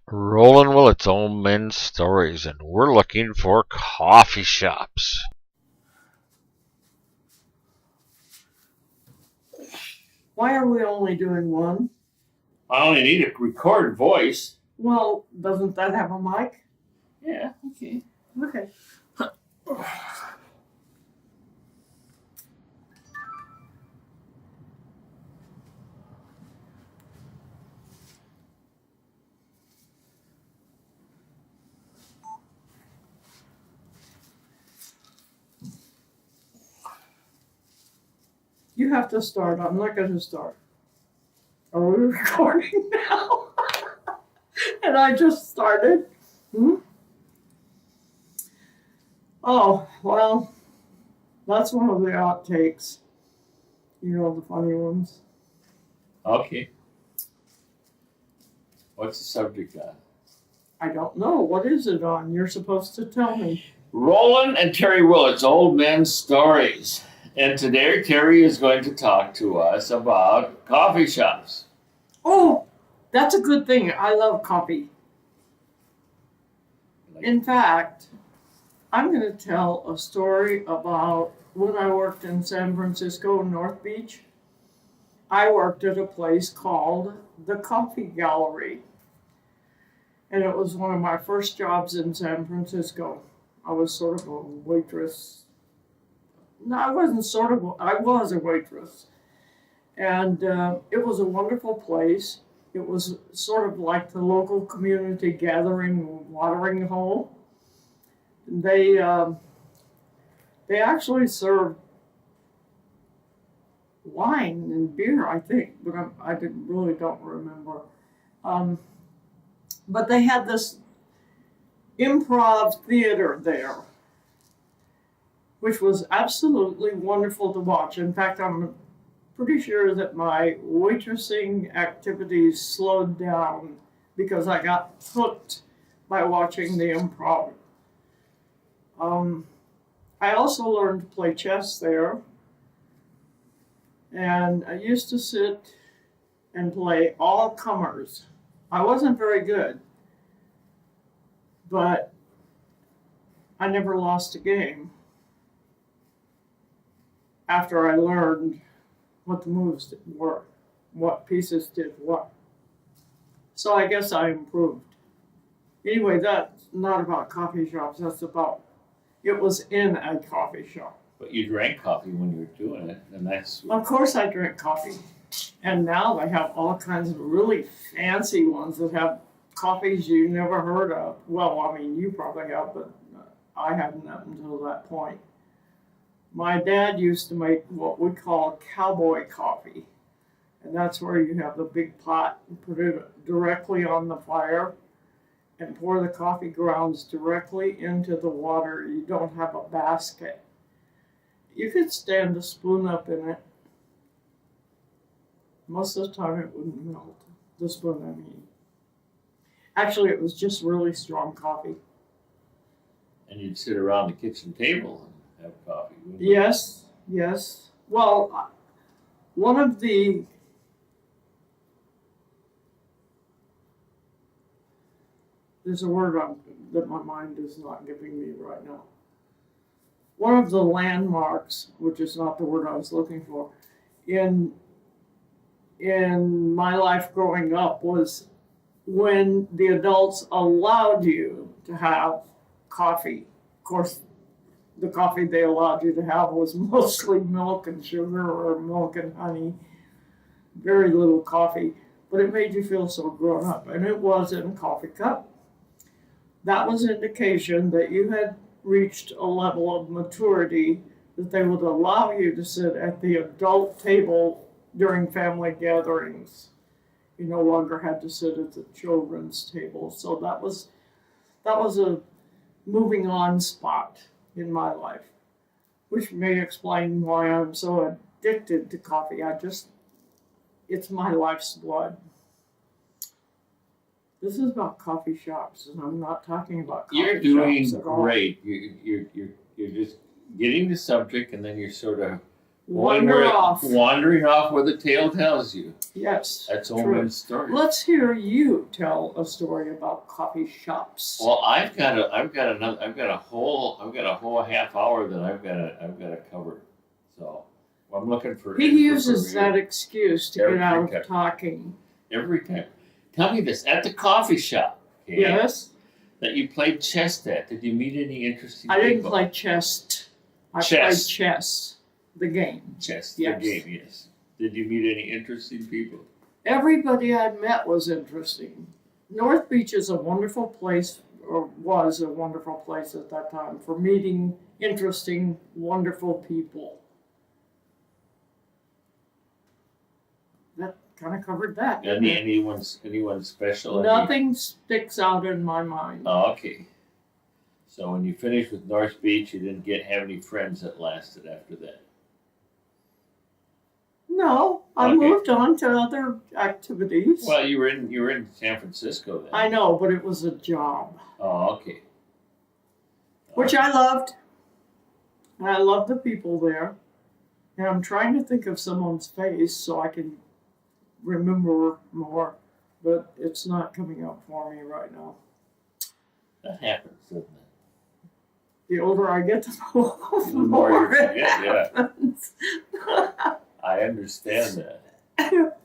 Roland Willits, Old Men's Stories, and we're looking for coffee shops. Why are we only doing one? I only need a recorded voice. Well, doesn't that have a mic? Yeah, okay. Okay. You have to start. I'm not going to start. Are we recording now? And I just started. Oh, well, that's one of the outtakes. You know, the funny ones. Okay. What's the subject on? I don't know. What is it on? You're supposed to tell me. Roland and Teri Willits, Old Men's Stories. And today Teri is going to talk to us about coffee shops. Oh, that's a good thing. I love coffee. In fact, I'm going to tell a story about when I worked in San Francisco, North Beach. I worked at a place called the Coffee Gallery. And it was one of my first jobs in San Francisco. I was sort of a waitress. No, I wasn't sort of, I was a waitress. And it was a wonderful place. It was sort of like the local community gathering watering hole. They actually served wine and beer, I think, but I really don't remember. But they had this improv theater there, which was absolutely wonderful to watch. In fact, I'm pretty sure that my waitressing activities slowed down because I got hooked by watching the improv. I also learned to play chess there, and I used to sit and play all comers. I wasn't very good, but I never lost a game after I learned what the moves were, what pieces did what. So I guess I improved. Anyway, that's not about coffee shops, that's about, it was in a coffee shop. But you drank coffee when you were doing it, and that's... Of course I drink coffee. And now they have all kinds of really fancy ones that have coffees you never heard of. Well, I mean, you probably have, but I hadn't up until that point. My dad used to make what we call cowboy coffee. And that's where you have the big pot and put it directly on the fire and pour the coffee grounds directly into the water. You don't have a basket. You could stand a spoon up in it. Most of the time it wouldn't melt. The spoon, I mean. Actually, it was just really strong coffee. And you'd sit around the kitchen table and have coffee, wouldn't you? Yes, yes. Well, one of the there's a word that my mind is not giving me right now. One of the landmarks, which is not the word I was looking for, in my life growing up was when the adults allowed you to have coffee. Of course, the coffee they allowed you to have was mostly milk and sugar or milk and honey, very little coffee, but it made you feel so grown up, and it was in a coffee cup. That was indication that you had reached a level of maturity that they would allow you to sit at the adult table during family gatherings. You no longer had to sit at the children's table. So that was a moving on spot in my life, which may explain why I'm so addicted to coffee. It's my life's blood. This is about coffee shops, and I'm not talking about coffee You're doing shops at all. great. You're just getting the subject, and then you're sort of Wander off. Wandering off where the tale tells you. Yes. That's true. Omen's story. Let's hear you tell a story about coffee shops. Well, I've got a whole half hour that I've got to cover. So I'm looking for. He uses that excuse to get out of talking. Every time. Tell me this: at the coffee shop, okay, yes, that you played chess at, did you meet any interesting people? I didn't play chess. I played chess, the game. Chess, yes. The game, yes. Did you meet any interesting people? Everybody I met was interesting. North Beach is a wonderful place, or was a wonderful place at that time, for meeting interesting, wonderful people. That kind of covered that. Anyone special? Nothing sticks out in my mind. Oh, okay. So when you finished with North Beach, you didn't have any friends that lasted after that? No, I moved on to other activities. Well, you were in San Francisco then. I know, but it was a job. Oh, okay. Which I loved. And I loved the people there. And I'm trying to think of someone's face so I can remember more, but it's not coming up for me right now. That happens, doesn't it? The older I get, the more you forget, it happens. I understand that.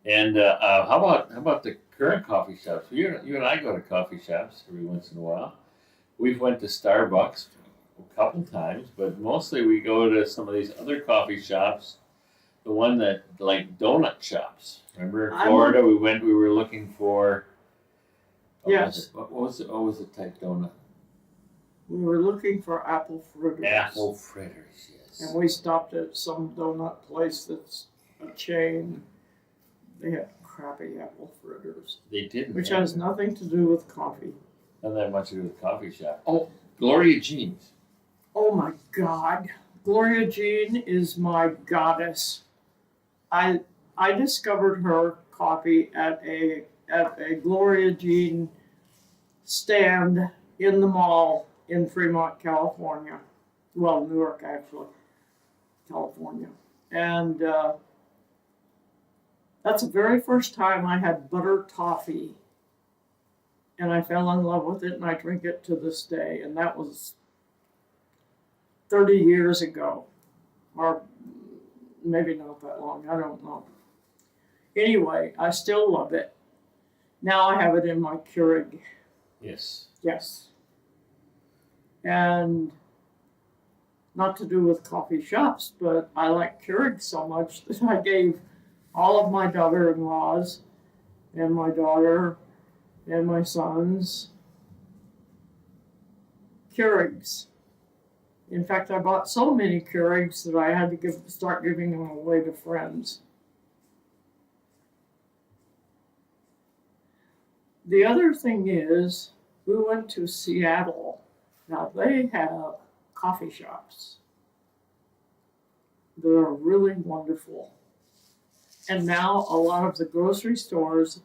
And how about the current coffee shops? You and I go to coffee shops every once in a while. We've went to Starbucks a couple times, but mostly we go to some of these other coffee shops. The one that like donut shops. Remember in Florida, we were looking for. What was the type donut? We were looking for apple fritters. Apple fritters, yes. And we stopped at some donut place that's a chain. They had crappy apple fritters. They did. Which has nothing to do with coffee. Not that much to do with coffee shop. Oh, Gloria Jean's. Oh my God. Gloria Jean is my goddess. I discovered her coffee at a Gloria Jean stand in the mall in Fremont, California. Well, Newark, actually. California. And that's the very first time I had butter toffee. And I fell in love with it, and I drink it to this day. And that was 30 years ago. Or maybe not that long. I don't know. Anyway, I still love it. Now I have it in my Keurig. Yes. Yes. And not to do with coffee shops, but I like Keurig so much that I gave all of my daughter-in-laws and my daughter and my sons Keurigs. In fact, I bought so many Keurigs that I had to start giving them away to friends. The other thing is, we went to Seattle. Now, they have coffee shops that are really wonderful. And now a lot of the grocery stores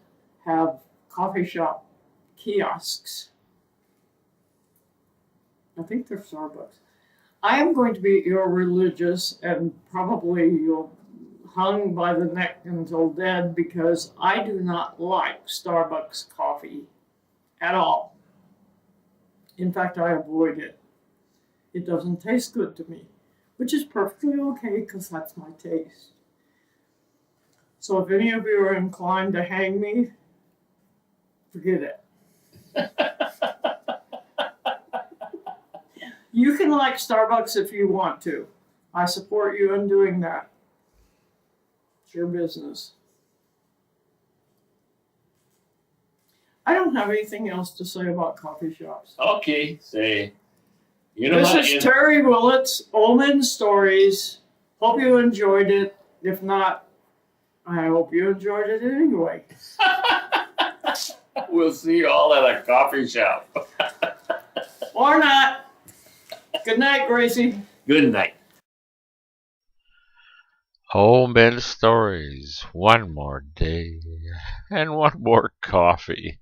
have coffee shop kiosks. I think they're Starbucks. I am going to be irreligious and probably hung by the neck until dead because I do not like Starbucks coffee at all. In fact, I avoid it. It doesn't taste good to me, which is perfectly okay because that's my taste. So if any of you are inclined to hang me, forget it. You can like Starbucks if you want to. I support you in doing that. It's your business. I don't have anything else to say about coffee shops. Okay, say. This is Teri Willits, Omen Stories. Hope you enjoyed it. If not, I hope you enjoyed it anyway. We'll see you all at a coffee shop. Or not. Good night, Gracie. Good night. Omen Stories. One more day and one more coffee.